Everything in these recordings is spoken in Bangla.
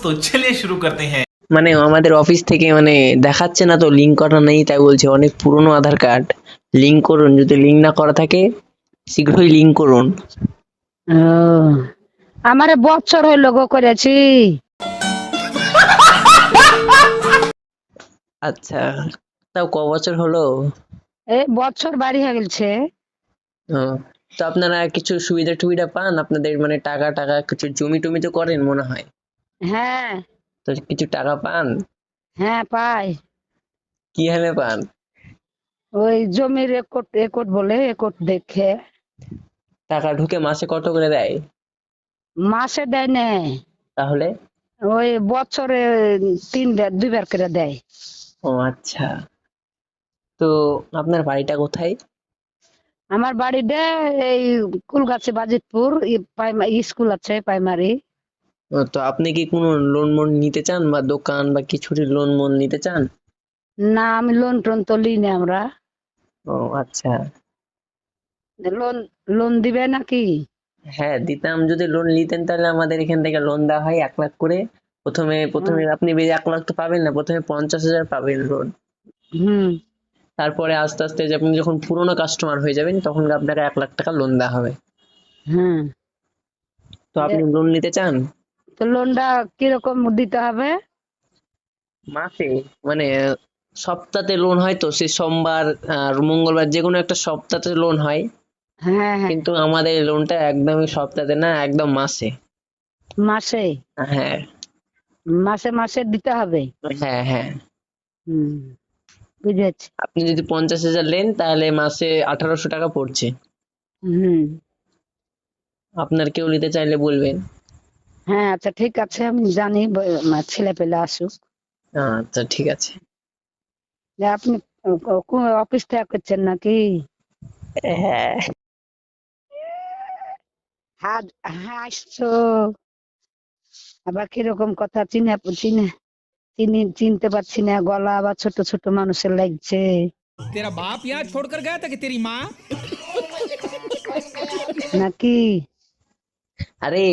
तो चलिए शुरू करते हैं। মানে আমাদের অফিস থেকে মানে দেখাচ্ছে না তো লিঙ্ক করা নেই, তাই বলছে অনেক পুরনো আধার কার্ড, লিঙ্ক করুন, যদি লিঙ্ক না করা থাকে শীঘ্রই লিঙ্ক করুন। ও, আমারে বছর হইল গো করেছি। আচ্ছা, তাও ক বছর হলো? এই বছর বাড়ি হয়ে গেছে। ও, তো আপনারা কিছু সুবিধা টুবিধা পান? আপনাদের মানে টাকা টাকা কিছু জমি টমি তো করেন মনে হয়, হ্যাঁ তো কিছু টাকা পান? হ্যাঁ পাই। কি হালে পান? ওই জমির রেকর্ড রেকর্ড বলে রেকর্ড দেখে। টাকা ঢুকে মাসে কত করে দেয়? মাসে দেয় না, তাহলে? ওই বছরে দুইবার করে দেয়। ও আচ্ছা, তো আপনার বাড়িটা কোথায়? আমার বাড়িতে এই কুলগাছি বাজিতপুর স্কুল আছে প্রাইমারি। তো আপনি কি কোনো লোন মোন নিতে চান, বা দোকান বা কিছুর লোন মোন নিতে চান? না, আমি লোন টোন তো লিই না আমরা। ও আচ্ছা, লোন লোন দিবে নাকি? হ্যাঁ দিতাম। যদি লোন নিতেন তাহলে আমাদের এখান থেকে লোন দেওয়া হয় 1 লাখ করে। প্রথমে হুম প্রথমে আপনি 1 লাখ তো পাবেন না, প্রথমে 50,000 পাবেন লোন। হুম তারপরে আস্তে আস্তে যে আপনি যখন পুরোনো কাস্টমার হয়ে যাবেন তখন আপনাকে 1 লাখ টাকা লোন দেওয়া হবে। হুম। তো আপনি লোন নিতে চান? তো লোনটা কিরকম দিতে হবে? মাসে মানে সপ্তাহে লোন হয়, তো সেই সোমবার আর মঙ্গলবার যে কোনো একটা সপ্তাহে লোন হয়। হ্যাঁ হ্যাঁ। কিন্তু আমাদের লোনটা একদমই সপ্তাহে না, একদম মাসে। মাসে হ্যাঁ মাসে মাসে দিতে হবে। হ্যাঁ হ্যাঁ। হুম, বুঝেছি। আপনি যদি 50,000 নেন তাহলে মাসে 1800 টাকা পড়ছে। হুম। আপনার কেউ নিতে চাইলে বলবেন। হ্যাঁ আচ্ছা ঠিক আছে, আমি জানি আমার ছেলে পেলে আসুক। আচ্ছা ঠিক আছে। যে আপনি অফিস থেকে করছেন নাকি? হ্যাঁ। হ্যাঁ হ্যাঁ আসছো। আবার কিরকম কথা চিনে চিনে চিনতে পারছি না, গলা আবার ছোট ছোট মানুষের লাগছে तेरा बाप यहाँ छोड़कर गया था कि तेरी माँ? নাকি? আরে,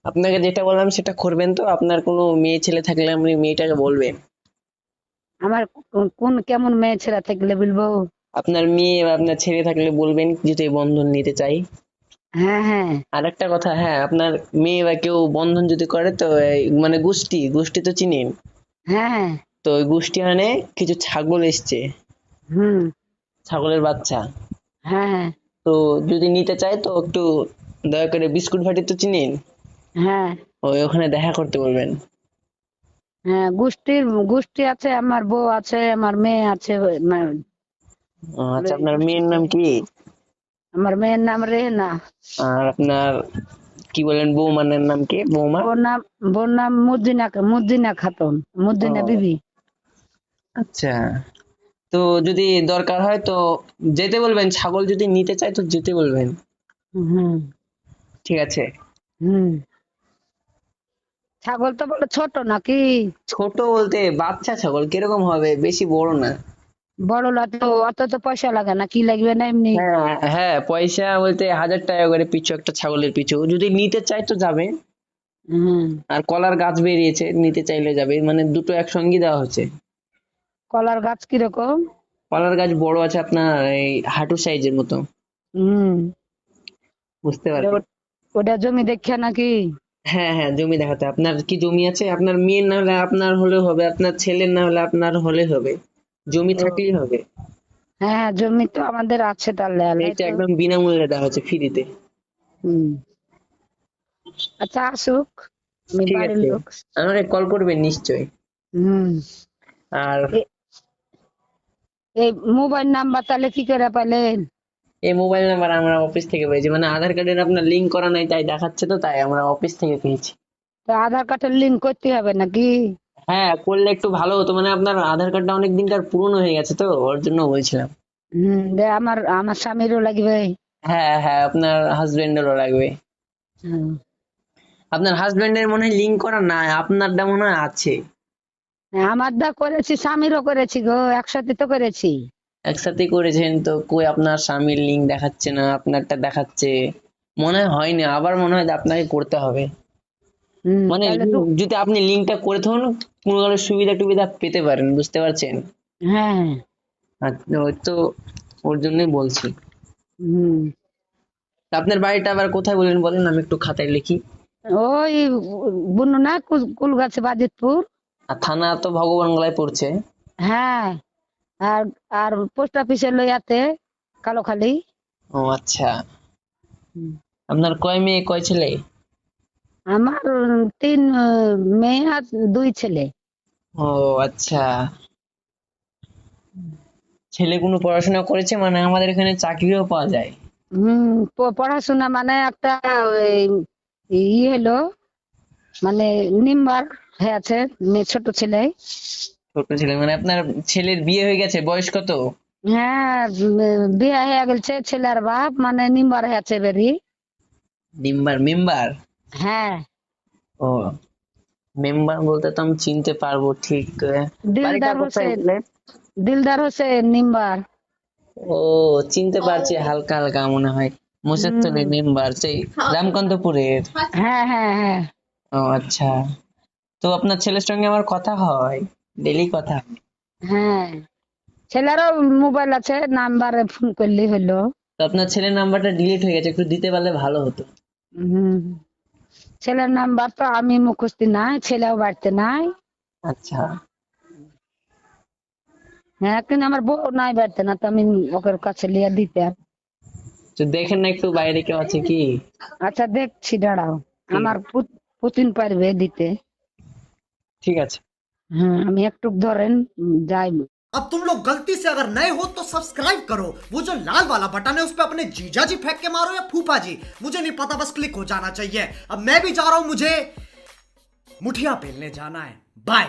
আপনাকে যেটা বললাম সেটা করবেন তো? আপনার কোনো মেয়ে ছেলে থাকলে আপনি মেয়েটাকে বলবেন। আমার কোন কেমন মেয়ে ছেলে থাকলে বলবো? আপনার মেয়ে বা আপনার ছেলে থাকলে বলবেন যদি বন্ধন নিতে চাই। হ্যাঁ হ্যাঁ আর একটা কথা, হ্যাঁ আপনার মেয়ে বা কেউ বন্ধন যদি করে তো মানে গোষ্ঠী গোষ্ঠী তো চিনেন? হ্যাঁ হ্যাঁ। তো ওই গোষ্ঠী মানে কিছু ছাগল এসছে, হুম। ছাগলের বাচ্চা। হ্যাঁ হ্যাঁ তো যদি নিতে চায় তো একটু দয়া করে বিস্কুট ভাটি তো চিনেন? হ্যাঁ ওই ওখানে দেখা করতে বলবেন। হ্যাঁ। গোষ্ঠী আছে, আমার বউ আছে, আমার মেয়ে আছে। আচ্ছা, ওই আপনার মেয়ের গোষ্ঠীতে নাম কি? আমার মেয়ের নাম রেহেনা। আর আপনার কি বলেন বৌমানের নাম কি, বৌমা? বোর নাম মুদ্দিনা খাতুন, মুদ্দিনা ও বিবি। আচ্ছা, তো যদি দরকার হয় তো যেতে বলবেন, ছাগল যদি নিতে চায় তো যেতে বলবেন। হুম ঠিক আছে? হুম। ছাগল তো বলে ছোট নাকি? ছোট বলতে বাচ্চা ছাগল কিরকম হবে, বেশি বড় না। বড় তো অত তো পয়সা লাগে না, কি লাগবে না এমনি? হ্যাঁ হ্যাঁ, পয়সা বলতে 1,000 টাকা করে পিছু, একটা ছাগলের পিছু। যদি নিতে চায় তো যাবে। হুম। আর কলার গাছ বেরিয়েছে, নিতে চাইলে যাবে, মানে দুটো একসঙ্গে দেওয়া হচ্ছে। কলার গাছ কিরকম? কলার গাছ বড় আছে, আপনার এই হাঁটু সাইজের মতো। হুম। বুঝতে ওটা পারছেন? ওটা জমি দেখে নাকি? হ্যাঁ হ্যাঁ, জমি দেখাতে। আপনার কি জমি আছে? আপনার মেয়ের না হলে আপনার হলেও হবে, আপনার ছেলের না হলে আপনার হলে হবে, জমি ও, থাকলেই হবে। হ্যাঁ হ্যাঁ, জমি তো আমাদের আছে তাহলে আলাই এইটা তো। একদম বিনামূল্যে দেওয়া হচ্ছে, ফ্রিতে। হুম। আচ্ছা আসুক, আমি ঠিক বাড়ির আছে, লোক। আমাকে কল করবেন নিশ্চয়ই। হুম। আর এ- এই মোবাইল নাম্বার তাহলে কি করে পেলেন? এই মোবাইল নাম্বার আমরা অফিস থেকে পেয়েছি, মানে আধার কার্ডের আপনার লিঙ্ক করা নাই তাই দেখাচ্ছে, তো তাই আমরা অফিস থেকে পেয়েছি। তো আধার কার্ডের লিঙ্ক করতে হবে নাকি? হ্যাঁ, করলে একটু ভালো হতো, মানে আপনার আধার কার্ডটা অনেক দিনকার পুরনো হয়ে গেছে তো ওর জন্য বলছিলাম। হুম, আমার আমার স্বামীরও লাগবে। হ্যাঁ হ্যাঁ, আপনার হাজবেন্ডেরও লাগবে। হুম। আপনার হাজবেন্ডের মনে হয় লিঙ্ক করা নাই, আপনারটা মনে হয় আছে। আমার দা করেছি, স্বামীরও করেছি গো, একসাথে তো করেছি। একসাথে করেছেন তো কই আপনার স্বামীর লিঙ্ক দেখাচ্ছে না, আপনারটা দেখাচ্ছে। মনে হয় হয়নি, আবার মনে হয় যে আপনাকে করতে হবে। মানে তাহলে তো যদি আপনি লিঙ্কটা করে থাকুন কোনো ধরনের সুবিধা টুবিধা পেতে পারেন, বুঝতে পারছেন? হ্যাঁ। আর ওই তো ওর জন্যই বলছি। হুম। তা আপনার বাড়িটা আবার কোথায় বলেন, বলেন আমি একটু খাতায় লিখি। ওই বুনু না কুলগাছি বাজিতপুর। আর থানা তো ভগবান গলায় পড়ছে। হ্যাঁ। আর আর পোস্ট অফিসের লইয়াতে কালোখালী। ও আচ্ছা। আপনার কয় মেয়ে কয় ছেলে? আমার 3 মেয়ে আর 2 ছেলে। ও আচ্ছা। ছেলে কোনো পড়াশোনা করেছে? মানে আমাদের এখানে চাকরিও পাওয়া যায়। পড়াশোনা মানে একটা ওই ই হলো, মানে নিম্বার হয়ে আছে, মেয়ে ছোট ছেলে। ছোট ছেলে মানে আপনার ছেলের বিয়ে হয়ে গেছে, বয়স কত? হ্যাঁ, বিয়ে হয়ে গেছে, ছেলের বাপ মানে নিম্বার হয়ে আছে বেরি। Member member? হ্যাঁ। ও মেম্বার বলতে তো আমি চিনতে পারবো ঠিক। বাড়িটা দিলদার কোথায় হোসেন, বললেন? দিলদার হোসেন নিম্বার। ও চিনতে পারছি হালকা হালকা মনে হয়। মুর্শিদতলি মেম্বার সেই রামকান্তপুরের। হ্যাঁ হ্যাঁ হ্যাঁ। ও আচ্ছা। তো আপনার ছেলের সঙ্গে আমার কথা হয়, ডেলি কথা হয়। হ্যাঁ, ছেলেরও মোবাইল আছে, নাম্বারে ফোন করলেই হলো। তো আপনার ছেলের নাম্বারটা ডিলিট হয়ে গেছে, একটু দিতে পারলে ভালো হতো। হম। ছেলের নাম্বার তো আমি মুখস্থ নাই, ছেলেও বাড়তে নাই। আচ্ছা। হ্যাঁ, কিন্তু আমার বউ নাই বাড়তে না, তো আমি ওকে কাছে লিয়ে দিতাম। তো দেখেন না একটু বাইরে কেউ আছে কি। আচ্ছা দেখছি, দাঁড়াও। ঠিক আমার আছে। পুতিন পারবে দিতে। ঠিক আছে। হ্যাঁ, আমি একটু ধরেন যাই। अब तुम लोग गलती से अगर नए हो तो सब्सक्राइब करो, वो जो लाल वाला बटन है उस पर अपने जीजा जी फेंक के मारो या फूफा जी, मुझे नहीं पता, बस क्लिक हो जाना चाहिए। अब मैं भी जा रहा हूं, मुझे मुठिया पेलने जाना है। बाय।